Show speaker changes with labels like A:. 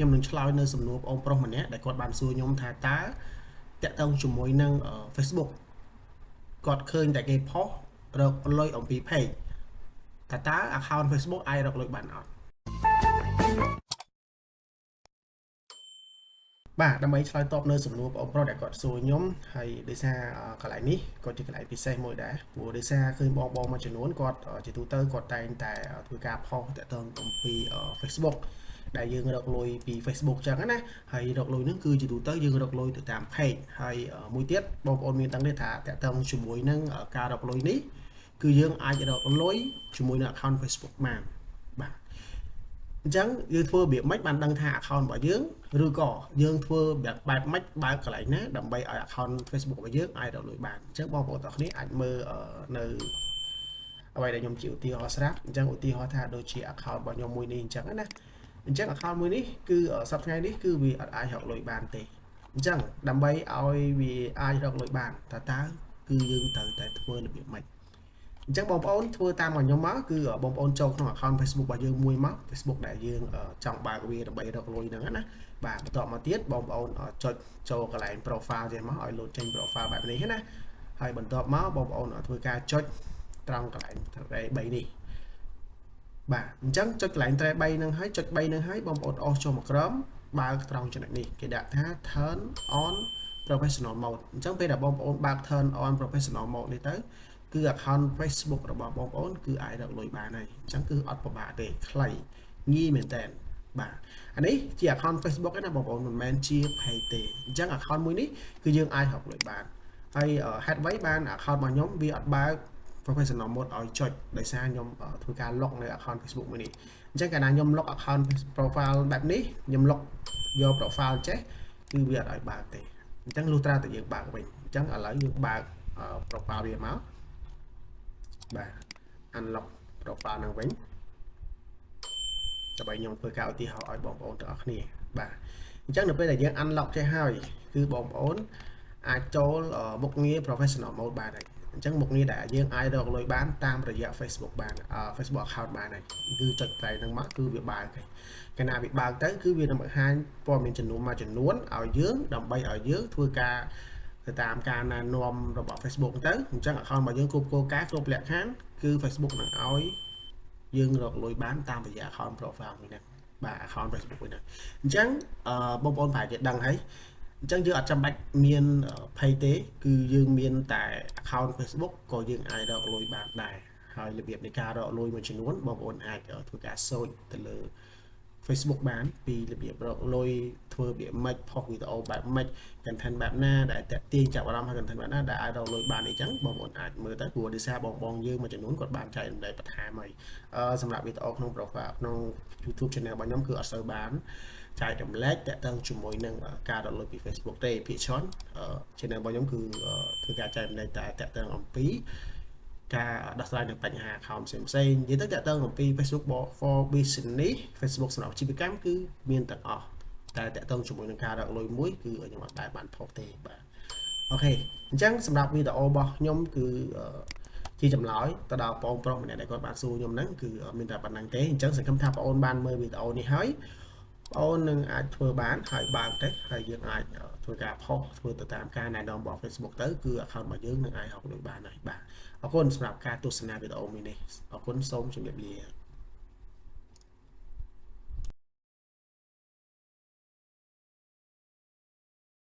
A: ខ្ញុំនឹងឆ្លើយនៅសំណួរបងប្រុសម្នាក់ដែលគាត់បានសួរខ្ញុំថាតើតាក់ទងជាមួយនឹង Facebook គាត់ឃើញតែគេផុសរកលុយអំពី page តើ account Facebook អាចរកលុយបានអត់បាទដើម្បីឆ្លើយតបនៅសំណួរបងប្រុសដែលគាត់សួរខ្ញុំហើយដោយសារកន្លែងនេះក៏ជាកន្លែងពិសេសមួយដែរព្រោះដោយសារឃើញបងមួយចំនួនគាត់ជាទូទៅគាត់តែងតែធ្វើការផុសតាក់ទងអំពី Facebook ដែលយើងរកលុយពី Facebook ចឹងណាហើយរកលុយហ្នឹងគឺជាទូទៅយើងរកលុយទៅតាម page ហើយមួយទៀតបងប្អូនមានដឹងទេថាតាក់ទងជាមួយនឹងការរកលុយនេះគឺយើងអាចរកលុយជាមួយនឹង account Facebook បានបាទអញ្ចឹងយើងធ្វើរបៀបម៉េចបានដឹងថា account របស់យើងឬក៏យើងធ្វើបែបម៉េចបើកកន្លែងណាដើម្បីឲ្យ account Facebook របស់យើងអាចរកលុយបានអញ្ចឹងបងប្អូនទាំងគ្នាអាចមើលនៅអ្វីដែលខ្ញុំជាឧទាហរណ៍ស្រាប់អញ្ចឹងឧទាហរណ៍ថាដូចជា account របស់ខ្ញុំមួយនេះអញ្ចឹងណាអញ្ចឹង account មួយនេះគឺសប្តាហ៍ថ្ងៃនេះគឺវាអត់អាចរកលុយបានទេអញ្ចឹងដើម្បីឲ្យវាអាចរកលុយបានតើគឺយើងត្រូវតែធ្វើរបៀបម៉េចអញ្ចឹងបងប្អូនធ្វើតាមខ្ញុំមកគឺបងប្អូនចូលក្នុង account Facebook របស់យើងមួយមក Facebook ដែលយើងចង់បើកវាដើម្បីរកលុយហ្នឹងណាបាទបន្តមកទៀតបងប្អូនចុចចូលកន្លែង profile ចេះមកឲ្យលោតចេញ profile បែបនេះណាហើយបន្ទាប់មកបងប្អូនធ្វើការចុចត្រង់កន្លែង3នេះបាទអញ្ចឹងចុចកន្លែងត្រែ3ហ្នឹងហើយចុច3ហ្នឹងហើយបងប្អូនអូសចូលមកក្រោមបើកត្រង់ចំណុចនេះគេដាក់ថា turn on professional mode អញ្ចឹងពេលដែលបងប្អូនបើក turn on professional mode នេះទៅគឺ account Facebook របស់បងប្អូនគឺអាចរកលុយបានហើយអញ្ចឹងគឺអត់ពិបាកទេខ្លីងាយមែនតើបាទអានេះជា account Facebook ឯណាបងប្អូនមិនមែនជា page ទេអញ្ចឹង account មួយនេះគឺយើងអាចរកលុយបានហើយហេតុអ្វីបាន account របស់ខ្ញុំវាអត់បើក professional mode ឲ្យចុចដោយសារខ្ញុំធ្វើការ log នៅ account Facebook មួយនេះអញ្ចឹងកាលណាខ្ញុំ log account profile បែបនេះខ្ញុំ log យក profile ចេះគឺវាអត់ឲ្យបើកទេអញ្ចឹងលុះត្រាតែយើងបើកវិញអញ្ចឹងឥឡូវយើងបើក profile វាមកបាទ unlock profile នឹងវិញដើម្បីខ្ញុំធ្វើការឧទាហរណ៍ឲ្យបងប្អូនទាំងអស់គ្នាបាទអញ្ចឹងនៅពេលដែលយើង unlock ចេះហើយគឺបងប្អូនអាចចូលមុខងារ professional mode បានហើយអញ្ចឹងមុខងារដែលយើងអាចរកលុយបានតាមរយៈ Facebook បានFacebook account បានហើយគឺចុចតែនឹងមកគឺវាបើកហើយកាលណាវាបើកទៅគឺវានឹងបង្ហាញព័ត៌មានចំនួនមួយចំនួនឲ្យយើងដើម្បីឲ្យយើងធ្វើការទៅតាមការណែនាំរបស់ Facebook ទៅអញ្ចឹង account របស់យើងគ្រប់គោលការណ៍គ្រប់លក្ខខណ្ឌគឺ Facebook នឹងឲ្យយើងរកលុយបានតាមរយៈ account profile មួយហ្នឹងបាទ account Facebook មួយហ្នឹងអញ្ចឹងបងប្អូនប្រហែលជាដឹងហើយអញ្ចឹងយើងអត់ចាំបាច់មាន page ទេគឺយើងមានតែ account Facebook ក៏យើងអាចរកលុយបានដែរហើយរបៀបនៃការរកលុយមួយចំនួនបងប្អូនអាចធ្វើការ search ទៅលើ Facebook បានពីរបៀបរកលុយធ្វើរបៀបម៉េចផុសវីដេអូបែបម៉េច content បែបណាដែលតាក់ទាញចាប់អារម្មណ៍ឲ្យ content បែបណាដែលអាចរកលុយបានអីចឹងបងប្អូនអាចមើលទៅព្រោះដោយសារបងយើងមួយចំនួនគាត់បានចែករំលែកបន្ថែមហើយសម្រាប់វីដេអូក្នុង profile ក្នុង YouTube channel របស់ខ្ញុំគឺអត់សូវបានចែករំលែកតាក់ទងជាមួយនឹងការរកលុយពី Facebook ទេភាគច្រើន channel របស់ខ្ញុំគឺធ្វើការចែករំលែកតែតាក់ទងអំពីការដោះស្រាយនឹងបញ្ហា account ផ្សេងៗនិយាយទៅតាក់ទងអំពី Facebook for business Facebook សម្រាប់អាជីវកម្មគឺមានទាំងអស់តែតាក់ទងជាមួយនឹងការរកលុយមួយគឺខ្ញុំអត់ដែលបានផុសទេបាទអូខេអញ្ចឹងសម្រាប់វីដេអូរបស់ខ្ញុំគឺជាចម្លើយទៅដល់បងប្រុសម្នាក់ដែលគាត់បានសួរខ្ញុំហ្នឹងគឺមានតែប៉ុណ្្នឹងទេអញ្ចឹងសង្ឃឹមថាបងអូនបានមើលវីដេអូនេះហើយបងអូននឹងអាចធ្វើបានហើយបើកទៅហើយយើងអាចធ្វើការផុសធ្វើទៅតាមការណែនាំរបស់ Facebook ទៅគឺ account របស់យើងនឹងអាចរកលុយបានហើយបាទអរគុណសម្រាប់ការទស្សនាវីដេអូមួយនេះអរគុណសូមជម្រាបលា